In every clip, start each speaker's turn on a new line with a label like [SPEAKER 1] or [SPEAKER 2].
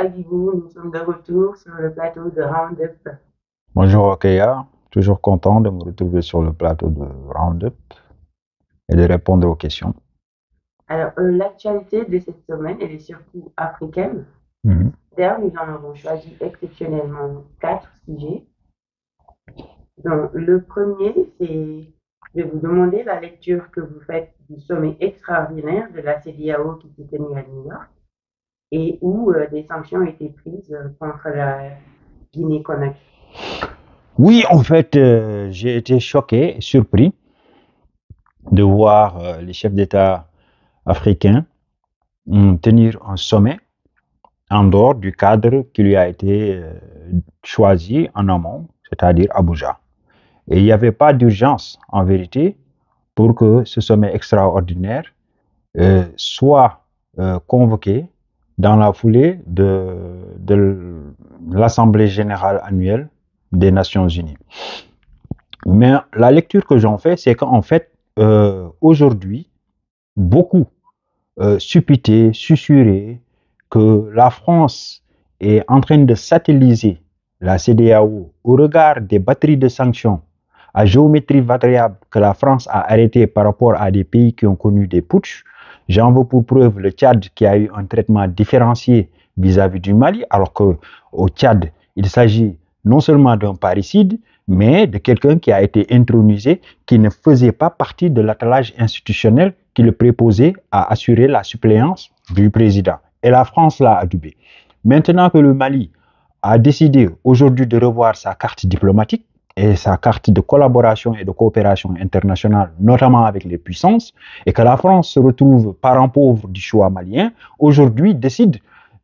[SPEAKER 1] Agibou, nous sommes de retour sur le plateau de Roundup.
[SPEAKER 2] Bonjour Okeya, toujours content de me retrouver sur le plateau de Roundup et de répondre aux questions.
[SPEAKER 1] Alors, l'actualité de cette semaine, elle est surtout africaine. D'ailleurs, nous en avons choisi exceptionnellement 4 sujets. Donc, le premier, c'est de vous demander la lecture que vous faites du sommet extraordinaire de la CEDEAO qui s'est tenu à New York et où des sanctions ont été prises contre la Guinée-Conakry.
[SPEAKER 2] Oui, en fait, j'ai été choqué et surpris de voir les chefs d'État africains tenir un sommet en dehors du cadre qui lui a été choisi en amont, c'est-à-dire Abuja. Et il n'y avait pas d'urgence, en vérité, pour que ce sommet extraordinaire soit convoqué dans la foulée de l'Assemblée générale annuelle des Nations Unies. Mais la lecture que j'en fais, c'est qu'en fait, aujourd'hui, beaucoup supputaient, susurraient que la France est en train de satelliser la CEDEAO au regard des batteries de sanctions à géométrie variable que la France a arrêtées par rapport à des pays qui ont connu des putschs. J'en veux pour preuve le Tchad qui a eu un traitement différencié vis-à-vis du Mali, alors qu'au Tchad, il s'agit non seulement d'un parricide, mais de quelqu'un qui a été intronisé, qui ne faisait pas partie de l'attelage institutionnel qui le préposait à assurer la suppléance du président. Et la France l'a adoubé. Maintenant que le Mali a décidé aujourd'hui de revoir sa carte diplomatique et sa carte de collaboration et de coopération internationale, notamment avec les puissances, et que la France se retrouve parent pauvre du choix malien, aujourd'hui décide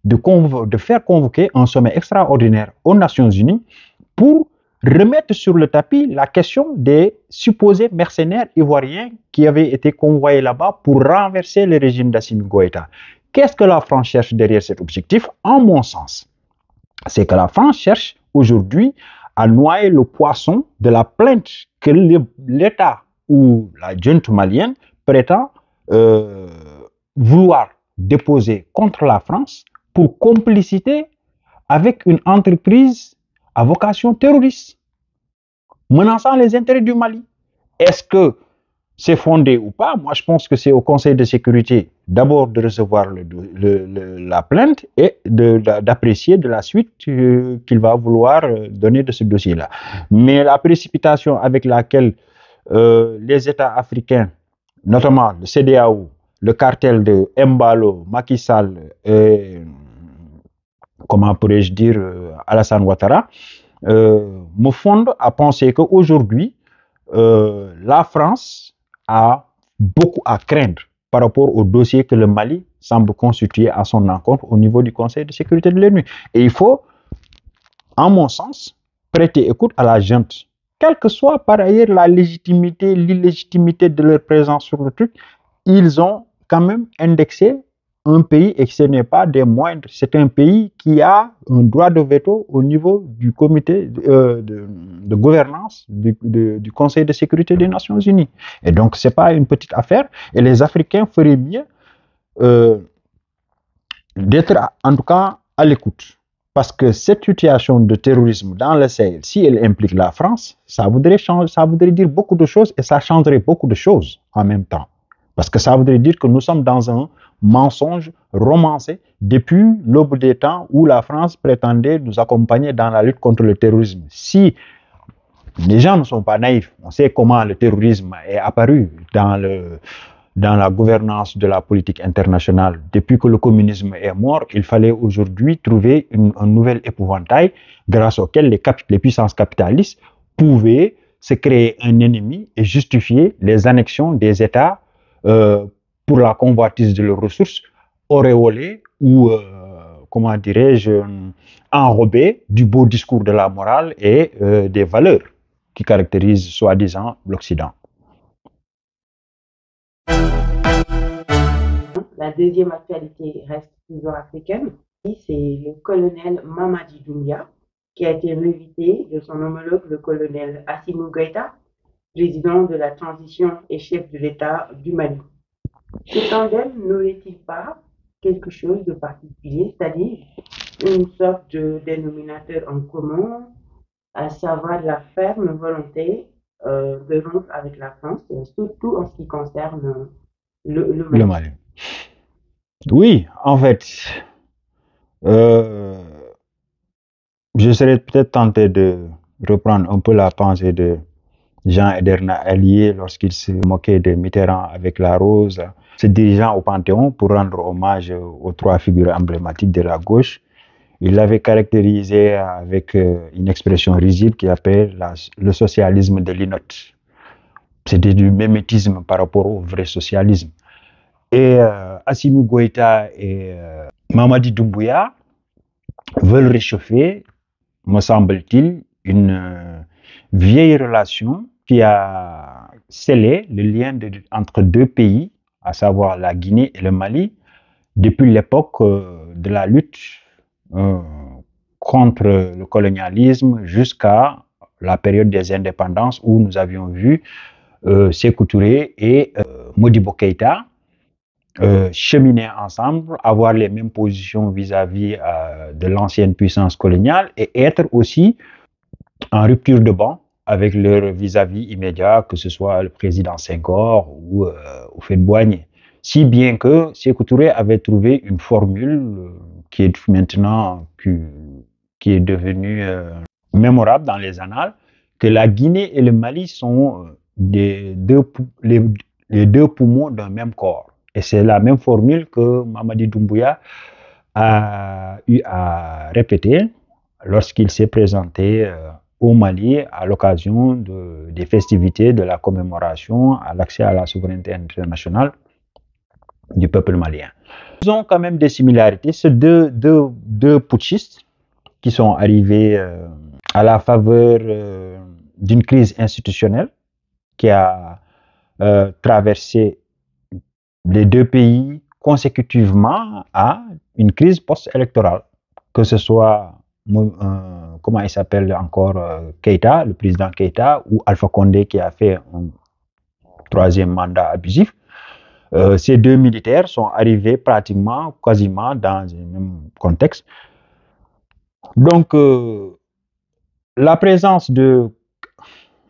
[SPEAKER 2] de faire convoquer un sommet extraordinaire aux Nations Unies pour remettre sur le tapis la question des supposés mercenaires ivoiriens qui avaient été convoyés là-bas pour renverser le régime d'Assimi Goïta. Qu'est-ce que la France cherche derrière cet objectif? En mon sens, c'est que la France cherche aujourd'hui à noyer le poisson de la plainte que l'État ou la junte malienne prétend vouloir déposer contre la France pour complicité avec une entreprise à vocation terroriste, menaçant les intérêts du Mali. Est-ce que c'est fondé ou pas? Moi, je pense que c'est au Conseil de sécurité d'abord de recevoir la plainte et d'apprécier de la suite qu'il va vouloir donner de ce dossier-là. Mais la précipitation avec laquelle les États africains, notamment le CEDEAO, le cartel de Mbalo, Macky Sall et, comment pourrais-je dire, Alassane Ouattara, me fondent à penser qu'aujourd'hui, la France a beaucoup à craindre par rapport au dossier que le Mali semble constituer à son encontre au niveau du Conseil de sécurité de l'ONU. Et il faut, en mon sens, prêter écoute à la junte. Quelle que soit par ailleurs la légitimité, l'illégitimité de leur présence sur le truc, ils ont quand même indexé un pays et ce n'est pas des moindres. C'est un pays qui a un droit de veto au niveau du comité de gouvernance du Conseil de sécurité des Nations Unies. Et donc, ce n'est pas une petite affaire. Et les Africains feraient mieux d'être, en tout cas, à l'écoute. Parce que cette situation de terrorisme dans le Sahel, si elle implique la France, ça voudrait dire beaucoup de choses et ça changerait beaucoup de choses en même temps. Parce que ça voudrait dire que nous sommes dans un mensonge romancé depuis l'aube des temps où la France prétendait nous accompagner dans la lutte contre le terrorisme. Si les gens ne sont pas naïfs, on sait comment le terrorisme est apparu dans la gouvernance de la politique internationale. Depuis que le communisme est mort, il fallait aujourd'hui trouver un nouvel épouvantail grâce auquel les puissances capitalistes pouvaient se créer un ennemi et justifier les annexions des États pour la convoitise de leurs ressources auréolées ou, comment dirais-je, enrobées du beau discours de la morale et des valeurs qui caractérisent soi-disant l'Occident.
[SPEAKER 1] La deuxième actualité reste toujours africaine. C'est le colonel Mamadi Doumbia qui a été réinvité de son homologue, le colonel Assimi Goïta, président de la transition et chef de l'État du Mali. Ce tandem n'aurait-il pas quelque chose de particulier, c'est-à-dire une sorte de dénominateur en commun, à savoir la ferme volonté de rompre avec la France, surtout en ce qui concerne le
[SPEAKER 2] Le
[SPEAKER 1] Mali.
[SPEAKER 2] Mali. Oui, en fait, euh, je serais peut-être tenté de reprendre un peu la pensée de Jean Ederna Allier lorsqu'il se moquait de Mitterrand avec la rose, se dirigeant au Panthéon pour rendre hommage aux trois figures emblématiques de la gauche. Il l'avait caractérisé avec une expression risible qu'il appelle le socialisme de l'inote. C'était du mimétisme par rapport au vrai socialisme. Et Assimi Goïta et Mamadi Doumbouya veulent réchauffer, me semble-t-il, une vieille relation qui a scellé le lien entre deux pays, à savoir la Guinée et le Mali, depuis l'époque de la lutte euh, contre le colonialisme jusqu'à la période des indépendances où nous avions vu Sékou Touré et Modibo Keïta cheminer ensemble, avoir les mêmes positions vis-à-vis de l'ancienne puissance coloniale et être aussi en rupture de banc avec leur vis-à-vis immédiat, que ce soit le président Senghor ou Houphouët-Boigny. Si bien que Sékou Touré avait trouvé une formule qui est maintenant qui est devenue mémorable dans les annales, que la Guinée et le Mali sont les deux poumons d'un même corps. Et c'est la même formule que Mamadi Doumbouya a eu à répéter lorsqu'il s'est présenté au Mali à l'occasion des festivités de la commémoration à l'accès à la souveraineté internationale du peuple malien. Ils ont quand même des similarités. C'est deux putschistes qui sont arrivés à la faveur d'une crise institutionnelle qui a traversé les deux pays consécutivement à une crise post-électorale, que ce soit, comment il s'appelle encore, Keïta, le président Keïta, ou Alpha Condé qui a fait un troisième mandat abusif. Ces deux militaires sont arrivés pratiquement, quasiment dans le même contexte. Donc, la présence de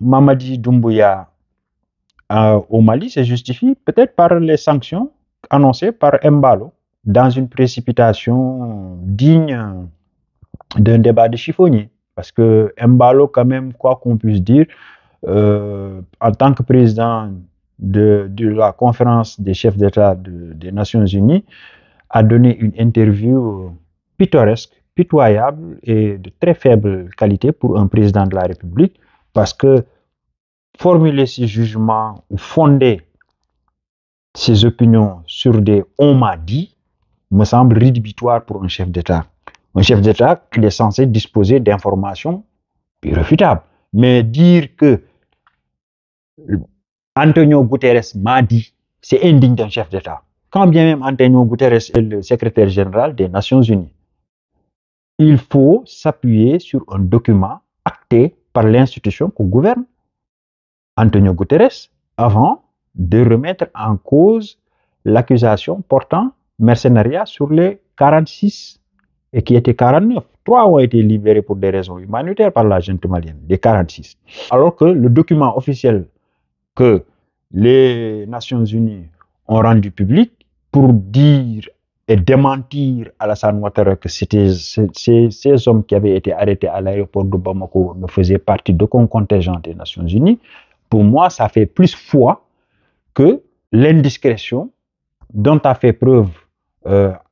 [SPEAKER 2] Mamadi Doumbouya au Mali se justifie peut-être par les sanctions annoncées par Embalo dans une précipitation digne d'un débat de chiffonnier. Parce que Embalo, quand même, quoi qu'on puisse dire, en tant que président de la conférence des chefs d'État des Nations Unies, a donné une interview pittoresque, pitoyable et de très faible qualité pour un président de la République, parce que formuler ses jugements ou fonder ses opinions sur des on m'a dit me semble rédhibitoire pour un chef d'État. Un chef d'État qui est censé disposer d'informations irréfutables. Mais dire que Antonio Guterres m'a dit, c'est indigne d'un chef d'État. Quand bien même Antonio Guterres est le secrétaire général des Nations Unies, il faut s'appuyer sur un document acté par l'institution qu'on gouverne, Antonio Guterres, avant de remettre en cause l'accusation portant mercenariat sur les 46 et qui étaient 49. 3 ont été libérés pour des raisons humanitaires par la junte malienne, des 46. Alors que le document officiel que les Nations Unies ont rendu public pour dire et démentir Alassane Ouattara que c'était ces hommes qui avaient été arrêtés à l'aéroport de Bamako ne faisaient partie d'aucun contingent des Nations Unies, pour moi, ça fait plus foi que l'indiscrétion dont a fait preuve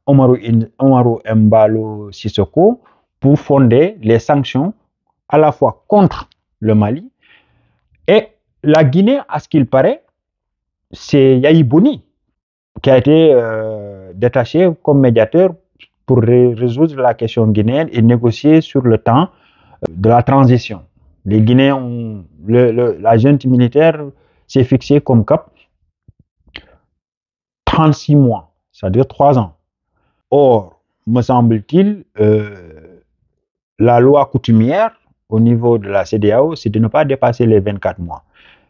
[SPEAKER 2] Omarou Embalo Sissoko pour fonder les sanctions à la fois contre le Mali et la Guinée, à ce qu'il paraît, c'est Yahi Boni qui a été détaché comme médiateur pour résoudre la question guinéenne et négocier sur le temps de la transition. Les Guinéens, la junte militaire s'est fixée comme cap 36 mois, c'est-à-dire 3 ans. Or, me semble-t-il, la loi coutumière au niveau de la CEDEAO, c'est de ne pas dépasser les 24 mois.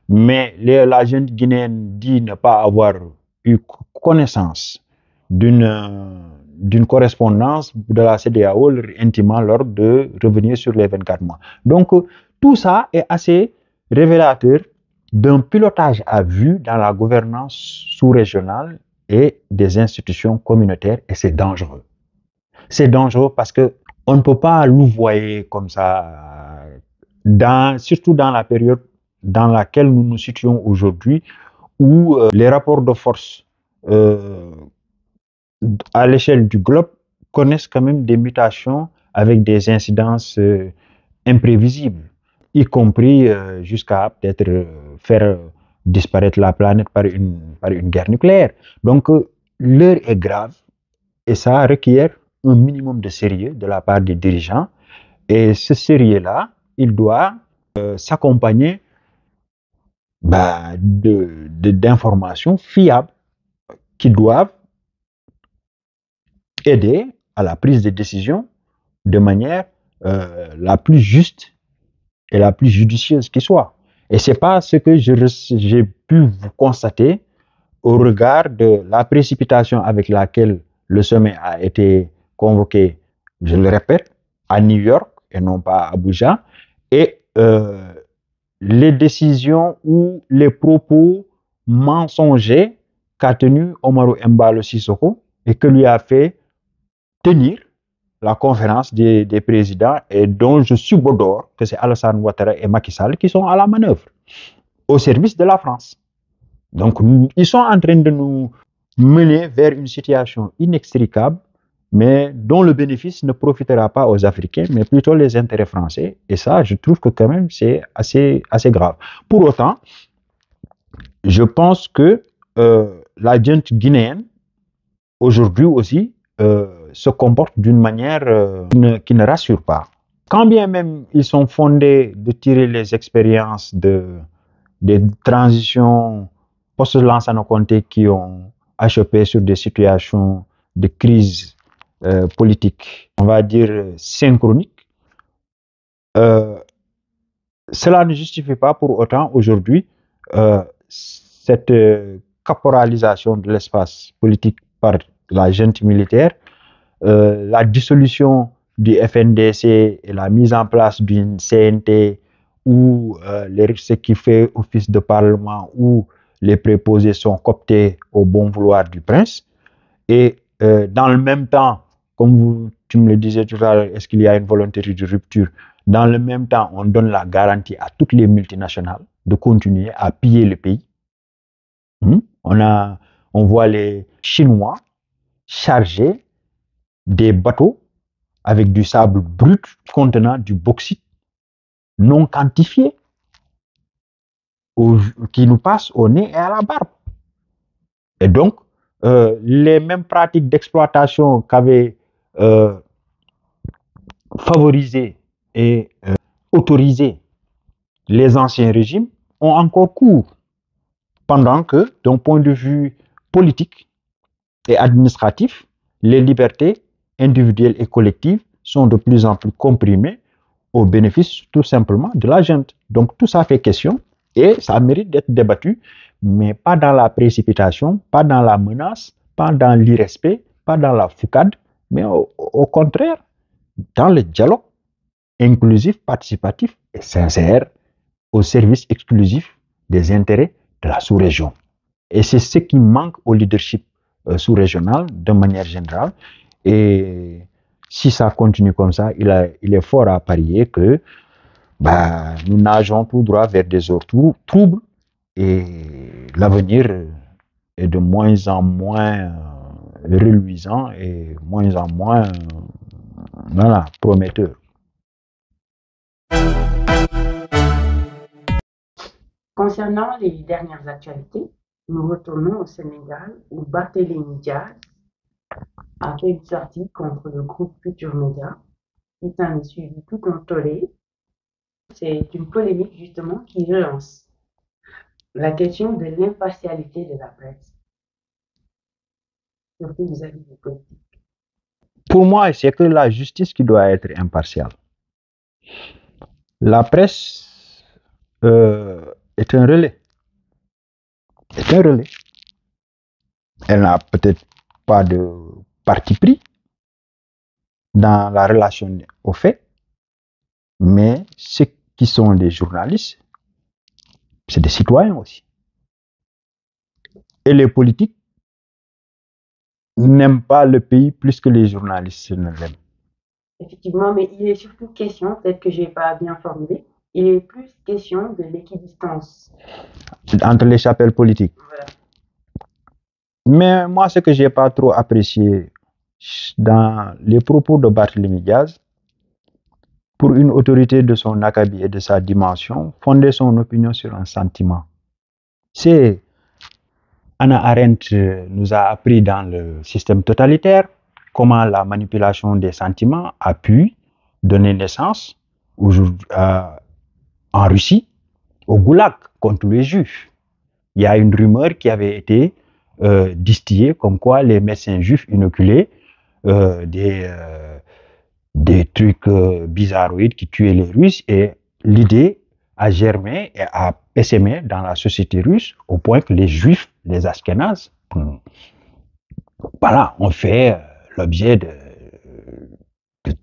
[SPEAKER 2] Mais la junte guinéenne dit ne pas avoir eu connaissance d'une correspondance de la CEDEAO leur intimant l'ordre de revenir sur les 24 mois. Donc, tout ça est assez révélateur d'un pilotage à vue dans la gouvernance sous-régionale et des institutions communautaires, et c'est dangereux. C'est dangereux parce que on ne peut pas louvoyer comme ça, surtout dans la période dans laquelle nous nous situons aujourd'hui, où les rapports de force à l'échelle du globe connaissent quand même des mutations avec des incidences imprévisibles, y compris jusqu'à peut-être faire disparaître la planète par une guerre nucléaire. Donc, l'heure est grave et ça requiert un minimum de sérieux de la part des dirigeants. Et ce sérieux-là, il doit s'accompagner d'informations fiables qui doivent aider à la prise de décision de manière la plus juste et la plus judicieuse qui soit. Et c'est pas ce que j'ai pu vous constater au regard de la précipitation avec laquelle le sommet a été convoqué, je le répète, à New York et non pas à Abuja, et les décisions ou les propos mensongers qu'a tenu Omarou Embalo Sissoko et que lui a fait tenir la conférence des présidents, et dont je subodore que c'est Alassane Ouattara et Macky Sall qui sont à la manœuvre, au service de la France. Donc, ils sont en train de nous mener vers une situation inextricable, mais dont le bénéfice ne profitera pas aux Africains, mais plutôt les intérêts français. Et ça, je trouve que quand même, c'est assez grave. Pour autant, je pense que la junte guinéenne, aujourd'hui aussi, se comportent d'une manière qui ne rassure pas. Quand bien même ils sont fondés de tirer les expériences des transitions post-Lansana Conté qui ont achoppé sur des situations de crise politique, on va dire synchronique, cela ne justifie pas pour autant aujourd'hui cette caporalisation de l'espace politique par la junte militaire, la dissolution du FNDC et la mise en place d'une CNT où ce qui fait office de parlement, où les préposés sont cooptés au bon vouloir du prince. Et dans le même temps, comme tu me le disais tout à l'heure, est-ce qu'il y a une volonté de rupture? Dans le même temps, on donne la garantie à toutes les multinationales de continuer à piller le pays. On voit les Chinois charger des bateaux avec du sable brut contenant du bauxite non quantifié qui nous passe au nez et à la barbe. Et donc, les mêmes pratiques d'exploitation qu'avaient favorisé et autorisé les anciens régimes ont encore cours, pendant que, d'un point de vue politique et administratif, les libertés individuelles et collectives sont de plus en plus comprimées au bénéfice tout simplement de la junte. Donc tout ça fait question et ça mérite d'être débattu, mais pas dans la précipitation, pas dans la menace, pas dans l'irrespect, pas dans la foucade, mais au contraire, dans le dialogue inclusif, participatif et sincère au service exclusif des intérêts de la sous-région. Et c'est ce qui manque au leadership sous-régional de manière générale. Et si ça continue comme ça, il est fort à parier que nous nageons tout droit vers des eaux troubles et l'avenir est de moins en moins reluisant et moins en moins prometteur.
[SPEAKER 1] Concernant les dernières actualités, nous retournons au Sénégal où Barthélémy Diaz a fait une sortie contre le groupe Futur Média qui s'en est suivi tout un tollé. C'est une polémique justement qui relance la question de l'impartialité de la presse, surtout vis-à-vis des politiques.
[SPEAKER 2] Pour moi, c'est que la justice qui doit être impartiale. La presse est un relais. Elle n'a peut-être pas de parti pris dans la relation aux faits, mais ceux qui sont des journalistes, c'est des citoyens aussi. Et les politiques n'aiment pas le pays plus que les journalistes ne l'aiment.
[SPEAKER 1] Effectivement, mais il est surtout question, peut-être que je n'ai pas bien formulé, il est plus question de l'équidistance
[SPEAKER 2] entre les chapelles politiques.
[SPEAKER 1] Voilà.
[SPEAKER 2] Mais moi, ce que je n'ai pas trop apprécié dans les propos de Barthélémy Diaz, pour une autorité de son acabit et de sa dimension, fonder son opinion sur un sentiment. C'est Hannah Arendt nous a appris dans le système totalitaire comment la manipulation des sentiments a pu donner naissance en Russie au goulag contre les juifs. Il y a une rumeur qui avait été distillée comme quoi les médecins juifs inoculaient des trucs bizarroïdes qui tuaient les Russes, et l'idée a germé et a essaimé dans la société russe au point que les juifs, les Ashkénazes, voilà, ont fait l'objet de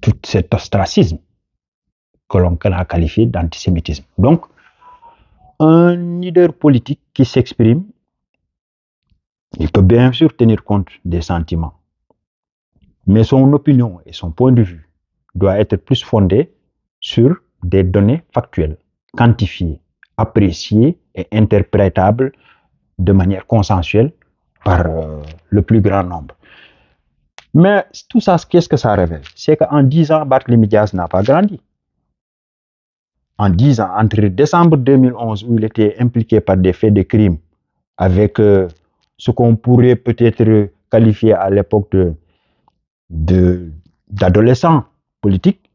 [SPEAKER 2] tout cet ostracisme que l'on a qualifié d'antisémitisme. Donc, un leader politique qui s'exprime, il peut bien sûr tenir compte des sentiments, mais son opinion et son point de vue doit être plus fondé sur des données factuelles, quantifiées, appréciées et interprétables de manière consensuelle par le plus grand nombre. Mais tout ça, qu'est-ce que ça révèle? C'est qu'en 10 ans, Barthélémy Diaz n'a pas grandi. En 10 ans, entre décembre 2011, où il était impliqué par des faits de crime, avec ce qu'on pourrait peut-être qualifier à l'époque d'adolescent politique,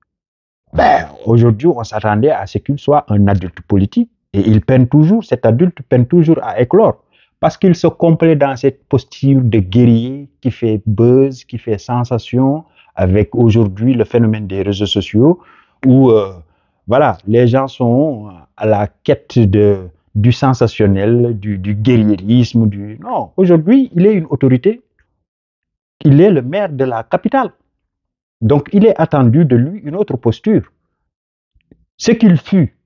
[SPEAKER 2] aujourd'hui, on s'attendait à ce qu'il soit un adulte politique. Et il peine toujours, cet adulte peine toujours à éclore. Parce qu'il se complaît dans cette posture de guerrier qui fait buzz, qui fait sensation, avec aujourd'hui le phénomène des réseaux sociaux, où voilà, les gens sont à la quête du sensationnel, du guerrierisme. Non, aujourd'hui, il est une autorité. Il est le maire de la capitale. Donc, il est attendu de lui une autre posture. Ce qu'il fut,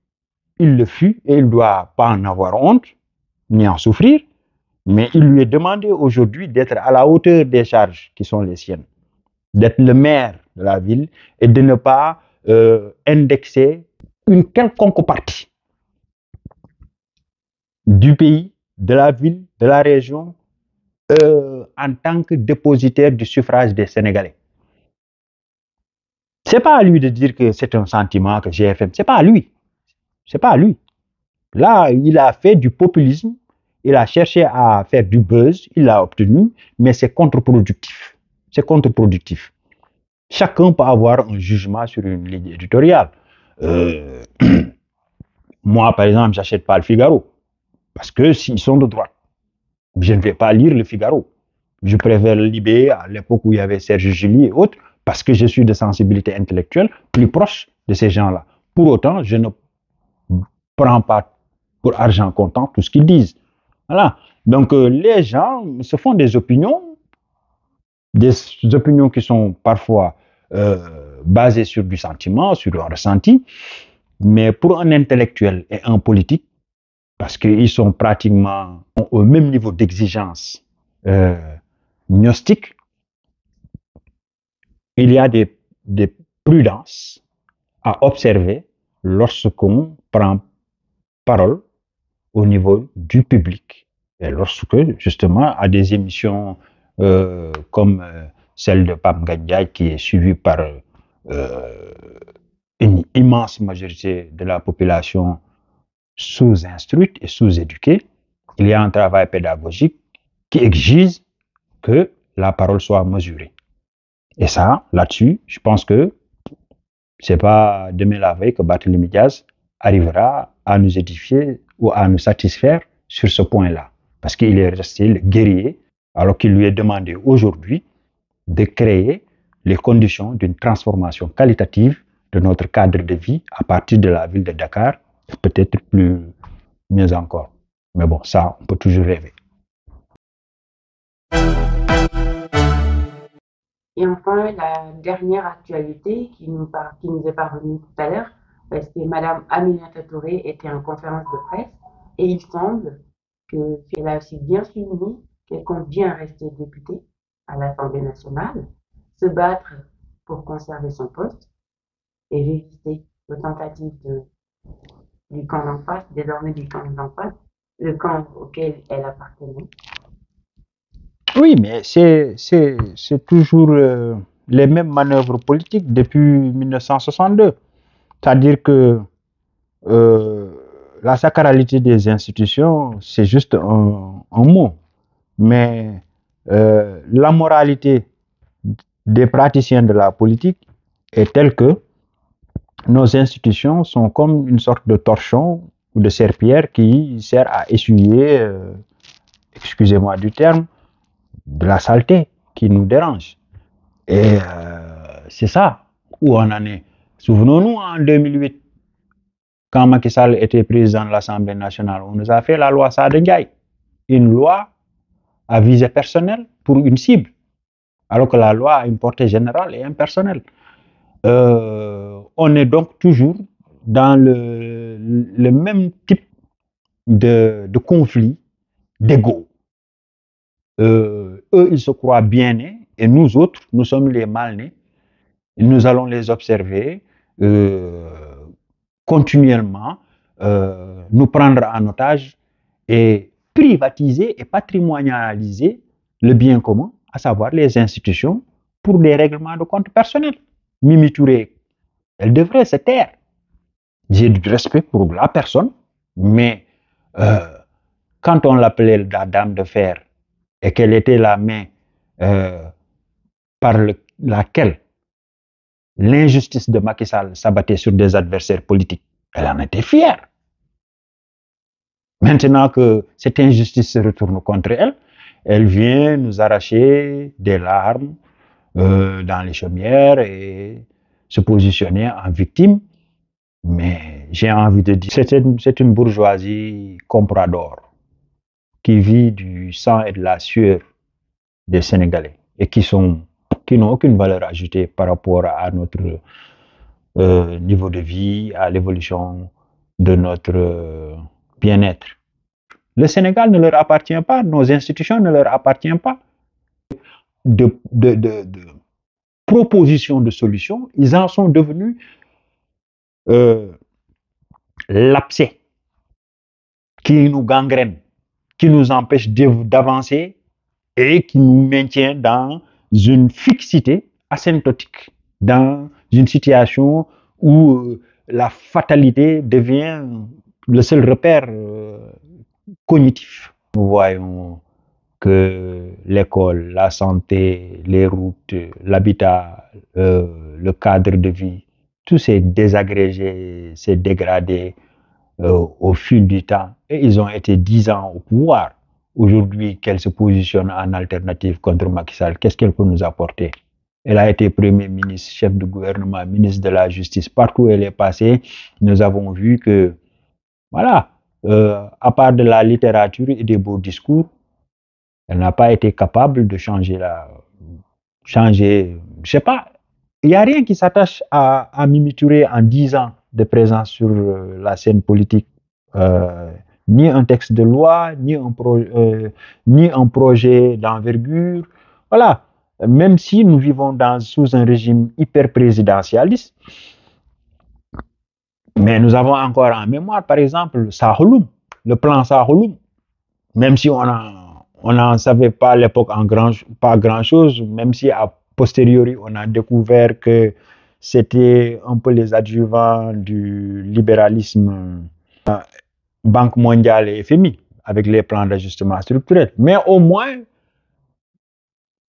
[SPEAKER 2] il le fut, et il ne doit pas en avoir honte, ni en souffrir, mais il lui est demandé aujourd'hui d'être à la hauteur des charges qui sont les siennes, d'être le maire de la ville et de ne pas indexer une quelconque partie du pays, de la ville, de la région, en tant que dépositaire du suffrage des Sénégalais. C'est pas à lui de dire que c'est un sentiment que GFM, c'est pas à lui. C'est pas à lui. Là, il a fait du populisme, il a cherché à faire du buzz, il l'a obtenu, mais c'est contre-productif. C'est contre-productif. Chacun peut avoir un jugement sur une ligne éditoriale. Moi, par exemple, j'achète pas le Figaro, parce que s'ils sont de droite, je ne vais pas lire le Figaro. Je préfère le Libé à l'époque où il y avait Serge Julie et autres, parce que je suis de sensibilité intellectuelle plus proche de ces gens-là. Pour autant, je ne prends pas pour argent comptant tout ce qu'ils disent. Voilà. Donc, les gens se font des opinions qui sont parfois basées sur du sentiment, sur un ressenti, mais pour un intellectuel et un politique, parce qu'ils sont pratiquement au même niveau d'exigence gnostique, il y a des prudences à observer lorsqu'on prend parole au niveau du public. Et lorsque, justement, à des émissions comme celle de Pape Ngagne qui est suivie par une immense majorité de la population sous-instruite et sous-éduquée, il y a un travail pédagogique qui exige que la parole soit mesurée. Et ça, là-dessus, je pense que c'est pas demain la veille que Barthélémy Diaz arrivera à nous édifier ou à nous satisfaire sur ce point-là. Parce qu'il est resté le guerrier, alors qu'il lui est demandé aujourd'hui de créer les conditions d'une transformation qualitative de notre cadre de vie à partir de la ville de Dakar, et peut-être mieux encore. Mais bon, ça, on peut toujours rêver.
[SPEAKER 1] Et enfin, la dernière actualité qui nous est parvenue tout à l'heure, parce que Madame Aminata Touré était en conférence de presse et il semble qu'elle a aussi bien souligné qu'elle compte bien rester députée à l'Assemblée nationale, se battre pour conserver son poste et résister aux tentatives du camp d'en face, désormais du camp d'en face, le camp auquel elle appartenait.
[SPEAKER 2] Oui, mais c'est toujours les mêmes manœuvres politiques depuis 1962. C'est-à-dire que euh, la sacralité des institutions, c'est juste un mot. Mais la moralité des praticiens de la politique est telle que nos institutions sont comme une sorte de torchon ou de serpillière qui sert à essuyer, excusez-moi du terme, de la saleté qui nous dérange. Et c'est ça où on en est. Souvenons-nous en 2008, quand Macky Sall était président de l'Assemblée nationale, on nous a fait la loi Sada Ndiaye, une loi à visée personnelle pour une cible, alors que la loi a une portée générale et impersonnelle. On est donc toujours dans le même type de conflit, d'ego. Eux, ils se croient bien nés et nous autres, nous sommes les mal nés. Nous allons les observer continuellement, nous prendre en otage et privatiser et patrimonialiser le bien commun, à savoir les institutions, pour des règlements de compte personnels. Mimi Touré, elle devrait se taire. J'ai du respect pour la personne, mais quand on l'appelait la dame de fer et qu'elle était la main par laquelle l'injustice de Macky Sall s'abattait sur des adversaires politiques, elle en était fière. Maintenant que cette injustice se retourne contre elle, elle vient nous arracher des larmes dans les chaumières et se positionner en victime. Mais j'ai envie de dire, c'est une bourgeoisie comprador qui vit du sang et de la sueur des Sénégalais et qui n'ont aucune valeur ajoutée par rapport à notre niveau de vie, à l'évolution de notre bien-être. Le Sénégal ne leur appartient pas, nos institutions ne leur appartiennent pas. De propositions de solutions, ils en sont devenus l'abcès qui nous gangrène, qui nous empêche d'avancer et qui nous maintient dans une fixité asymptotique, dans une situation où la fatalité devient le seul repère cognitif. Nous voyons que l'école, la santé, les routes, l'habitat, le cadre de vie, tout s'est désagrégé, s'est dégradé au fil du temps. Et ils ont été 10 ans au pouvoir. Aujourd'hui, qu'elle se positionne en alternative contre Macky Sall, qu'est-ce qu'elle peut nous apporter? Elle a été Premier ministre, chef de gouvernement, ministre de la Justice. Partout où elle est passée, nous avons vu que, voilà, à part de la littérature et des beaux discours, elle n'a pas été capable de changer, je sais pas, il n'y a rien qui s'attache à Mimi Touré en 10 ans de présence sur la scène politique. Ni un texte de loi, ni un projet d'envergure. Voilà. Même si nous vivons sous un régime hyper présidentialiste, mais nous avons encore en mémoire, par exemple, Saholoum, le plan Saholoum. Même si on n'en savait pas à l'époque pas grand-chose, même si a posteriori on a découvert que c'était un peu les adjuvants du libéralisme, Banque mondiale et FMI, avec les plans d'ajustement structurel. Mais au moins,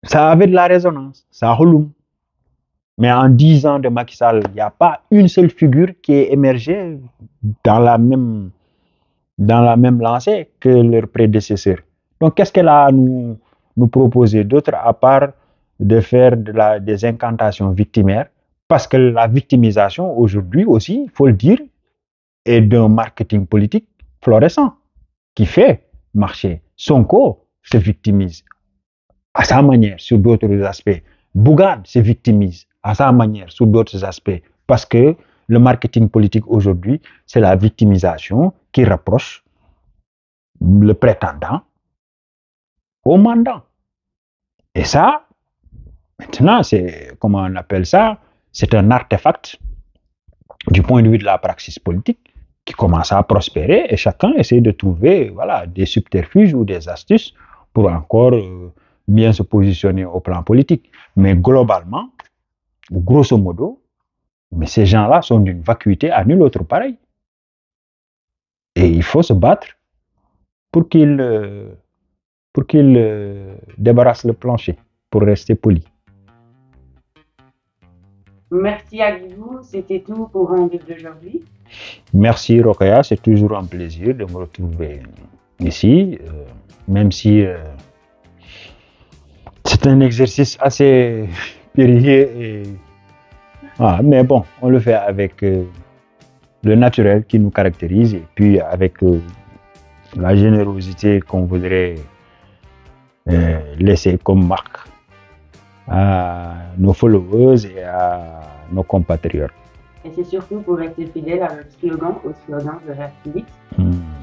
[SPEAKER 2] ça avait de la résonance, ça roule. Mais en 10 ans de Macky Sall, il n'y a pas une seule figure qui est émergée dans la même lancée que leur prédécesseur. Donc, qu'est-ce qu'elle a à nous proposer d'autre à part de faire des incantations victimaires? Parce que la victimisation, aujourd'hui aussi, il faut le dire, est d'un marketing politique florissant qui fait marcher. Sonko se victimise à sa manière sur d'autres aspects. Bougane se victimise à sa manière, sous d'autres aspects, parce que le marketing politique aujourd'hui, c'est la victimisation qui rapproche le prétendant au mandant. Et ça, maintenant, c'est, comment on appelle ça, c'est un artefact du point de vue de la praxis politique qui commence à prospérer et chacun essaie de trouver voilà, des subterfuges ou des astuces pour encore bien se positionner au plan politique. Mais globalement, grosso modo, mais ces gens-là sont d'une vacuité à nul autre pareil. Et il faut se battre pour qu'ils débarrassent le plancher, pour rester poli.
[SPEAKER 1] Merci à vous, c'était tout pour Rendez-vous d'aujourd'hui.
[SPEAKER 2] Merci Rokhaya, c'est toujours un plaisir de me retrouver ici, même si c'est un exercice assez périlleux. Mais bon, on le fait avec le naturel qui nous caractérise et puis avec la générosité qu'on voudrait laisser comme marque à nos followers et à nos compatriotes.
[SPEAKER 1] Et c'est surtout pour rester fidèle à notre slogan, au slogan de République,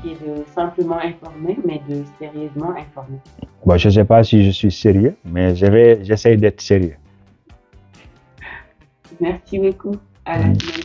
[SPEAKER 1] qui est de simplement informer, mais de sérieusement informer.
[SPEAKER 2] Bon, je ne sais pas si je suis sérieux, mais j'essaie d'être sérieux.
[SPEAKER 1] Merci beaucoup. À la semaine